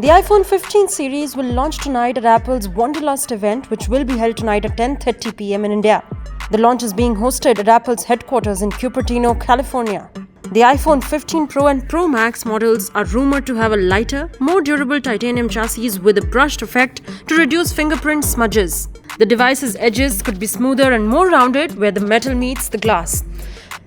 The iPhone 15 series will launch tonight at Apple's Wonderlust event, which will be held tonight at 10:30 p.m. in India. The launch is being hosted at Apple's headquarters in Cupertino, California. The iPhone 15 Pro and Pro Max models are rumored to have a lighter, more durable titanium chassis with a brushed effect to reduce fingerprint smudges. The device's edges could be smoother and more rounded where the metal meets the glass.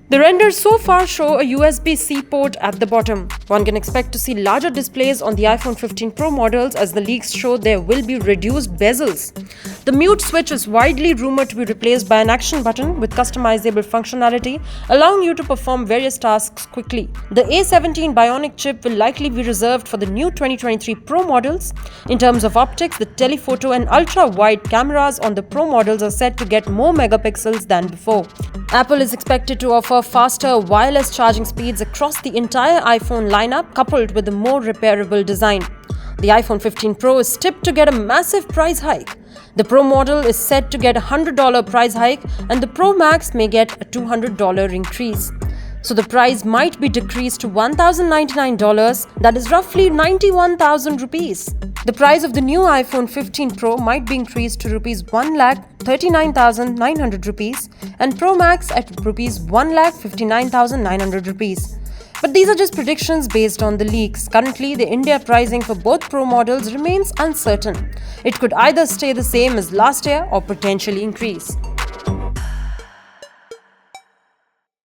The renders so far show a USB-C port at the bottom. One can expect to see larger displays on the iPhone 15 Pro models as the leaks show there will be reduced bezels. The mute switch is widely rumored to be replaced by an action button with customizable functionality, allowing you to perform various tasks quickly. The A17 Bionic chip will likely be reserved for the new 2023 Pro models. In terms of optics, the telephoto and ultra-wide cameras on the Pro models are set to get more megapixels than before. Apple is expected to offer faster wireless charging speeds across the entire iPhone lineup, coupled with a more repairable design. The iPhone 15 Pro is tipped to get a massive price hike. The Pro model is set to get a $100 price hike, and the Pro Max may get a $200 increase. So the price might be decreased to $1,099, that is roughly 91,000 rupees. The price of the new iPhone 15 Pro might be increased to rupees 1,39,900 rupees and Pro Max at rupees 1,59,900 rupees. But these are just predictions based on the leaks. Currently, the India pricing for both Pro models remains uncertain. It could either stay the same as last year or potentially increase.